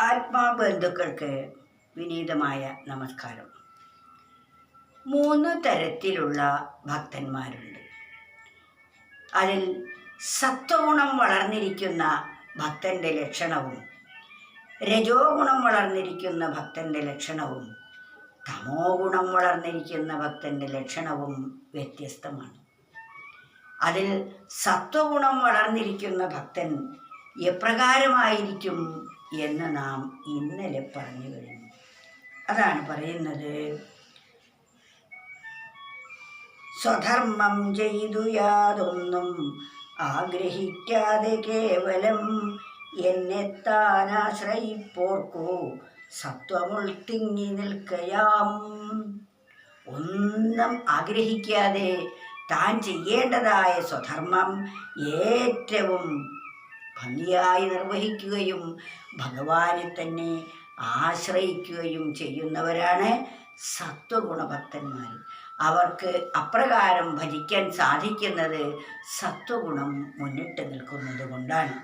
ആത്മാബന്ധുക്കൾക്ക് വിനീതമായ നമസ്കാരം. 3 തരത്തിലുള്ള ഭക്തന്മാരുണ്ട്. അതിൽ സത്വഗുണം വളർന്നിരിക്കുന്ന ഭക്തൻ്റെ ലക്ഷണവും രജോ ഗുണം വളർന്നിരിക്കുന്ന ഭക്തൻ്റെ ലക്ഷണവും തമോ ഗുണം വളർന്നിരിക്കുന്ന ഭക്തൻ്റെ ലക്ഷണവും വ്യത്യസ്തമാണ്. അതിൽ സത്വഗുണം വളർന്നിരിക്കുന്ന ഭക്തൻ എപ്രകാരമായിരിക്കും എന്ന് നാം ഇന്നലെ പറഞ്ഞു കഴിഞ്ഞു. അതാണ് പറയുന്നത്: സ്വധർമ്മം ചെയ്തു യാതൊന്നും ആഗ്രഹിക്കാതെ കേവലം എന്നെത്താൻ ആശ്രയിപ്പോർക്കു സത്വമുൾത്തിങ്ങി നിൽക്കയാം. ഒന്നും ആഗ്രഹിക്കാതെ താൻ ചെയ്യേണ്ടതായ സ്വധർമ്മം ഏറ്റവും ഭംഗിയായി നിർവഹിക്കുകയും ഭഗവാനെ തന്നെ ആശ്രയിക്കുകയും ചെയ്യുന്നവരാണ് സത്വഗുണഭക്തന്മാർ. അവർക്ക് അപ്രകാരം ഭജിക്കാൻ സാധിക്കുന്നത് സത്വഗുണം മുന്നിട്ട് നിൽക്കുന്നത് കൊണ്ടാണ്.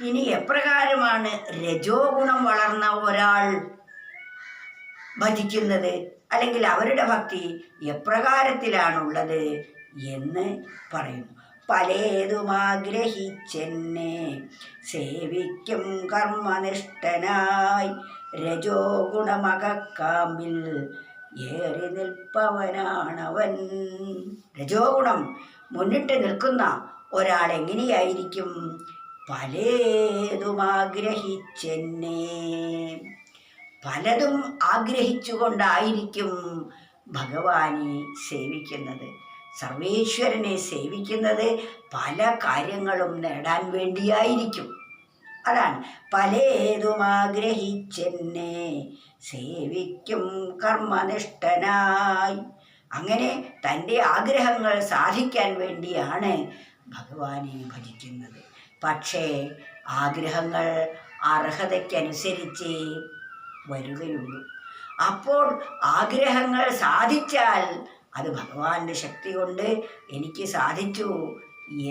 ഇനി എപ്രകാരമാണ് രജോ ഗുണം വളർന്ന ഒരാൾ ഭജിക്കുന്നത്, അല്ലെങ്കിൽ അവരുടെ ഭക്തി എപ്രകാരത്തിലാണുള്ളത് എന്ന് പറയുന്നു. പലേതുമാഗ്രഹിച്ചെന്നെ സേവിക്കും കർമ്മനിഷ്ഠനായി രജോ ഗുണമകക്കാമ്പിൽ ഏറി നിൽപ്പവനാണവൻ. രജോ ഗുണം മുന്നിട്ട് നിൽക്കുന്ന ഒരാൾ എങ്ങനെയായിരിക്കും? പലേതുമാഗ്രഹിച്ചെന്നെ, പലതും ആഗ്രഹിച്ചുകൊണ്ടായിരിക്കും ഭഗവാനെ സേവിക്കുന്നത്. സർവേശ്വരനെ സേവിക്കുന്നത് പല കാര്യങ്ങളും നേടാൻ വേണ്ടിയായിരിക്കും. അതാണ് പലേതുമാഗ്രഹിച്ചെന്നെ സേവിക്കും കർമ്മനിഷ്ഠനായി. അങ്ങനെ തൻ്റെ ആഗ്രഹങ്ങൾ സാധിക്കാൻ വേണ്ടിയാണ് ഭഗവാനെ ഭജിക്കുന്നത്. പക്ഷേ ആഗ്രഹങ്ങൾ അർഹതയ്ക്കനുസരിച്ച് വരികയുള്ളൂ. അപ്പോൾ ആഗ്രഹങ്ങൾ സാധിച്ചാൽ അത് ഭഗവാന്റെ ശക്തി കൊണ്ട് എനിക്ക് സാധിച്ചു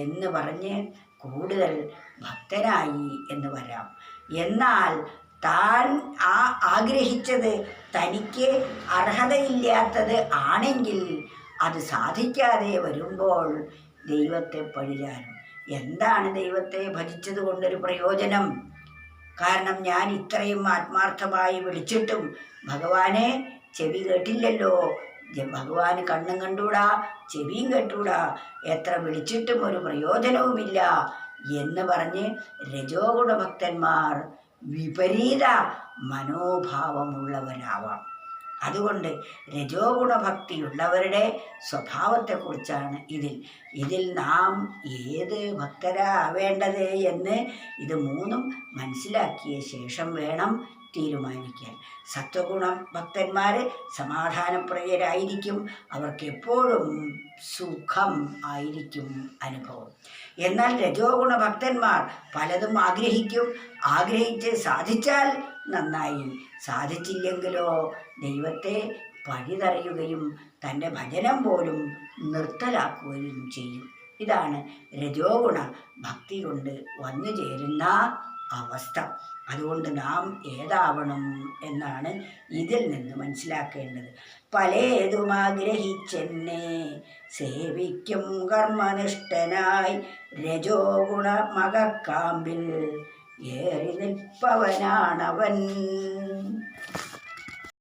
എന്ന് പറഞ്ഞ് കൂടുതൽ ഭക്തനായി എന്ന് വരാം. എന്നാൽ താൻ ആഗ്രഹിച്ചത് തനിക്ക് അർഹതയില്ലാത്തത് ആണെങ്കിൽ അത് സാധിക്കാതെ വരുമ്പോൾ ദൈവത്തെ പഴിചാരും. എന്താണ് ദൈവത്തെ ഭജിച്ചത് കൊണ്ടൊരു പ്രയോജനം? കാരണം ഞാൻ ഇത്രയും ആത്മാർത്ഥമായി വിളിച്ചിട്ടും ഭഗവാനെ ചെവി കേട്ടില്ലല്ലോ, ഭഗവാന് കണ്ണും കണ്ടൂടാ ചെവിയും കേട്ടൂടാ, എത്ര വിളിച്ചിട്ടും ഒരു പ്രയോജനവുമില്ല എന്ന് പറഞ്ഞ് രജോ ഗുണഭക്തന്മാർ വിപരീത മനോഭാവമുള്ളവരാവാം. അതുകൊണ്ട് രജോ ഗുണഭക്തിയുള്ളവരുടെ സ്വഭാവത്തെക്കുറിച്ചാണ് ഇതിൽ നാം ഏത് ഭക്തരാവേണ്ടത് എന്ന് ഇത് മൂന്നും മനസ്സിലാക്കിയ ശേഷം വേണം തീരുമാനിക്കാൻ. സത്വഗുണ ഭക്തന്മാർ സമാധാനപ്രിയരായിരിക്കും. അവർക്ക് എപ്പോഴും സുഖം ആയിരിക്കും അനുഭവം. എന്നാൽ രജോ ഗുണ ഭക്തന്മാർ പലതും ആഗ്രഹിച്ച് സാധിച്ചാൽ നന്നായി, സാധിച്ചില്ലെങ്കിലോ ദൈവത്തെ പഴിതറിയുകയും തൻ്റെ ഭജനം പോലും നിർത്തലാക്കുകയും ചെയ്യും. ഇതാണ് രജോ ഗുണ ഭക്തി കൊണ്ട് വന്നു ചേരുന്ന അവസ്ഥ. അതുകൊണ്ട് നാം ഏതാവണം എന്നാണ് ഇതിൽ നിന്ന് മനസ്സിലാക്കേണ്ടത്. പലേതുമാഗ്രഹിച്ചെന്നെ സേവിക്കും കർമ്മനിഷ്ഠനായി രജോ ഗുണമകക്കാമ്പിൽ ഏറി നിൽപ്പവനാണവൻ.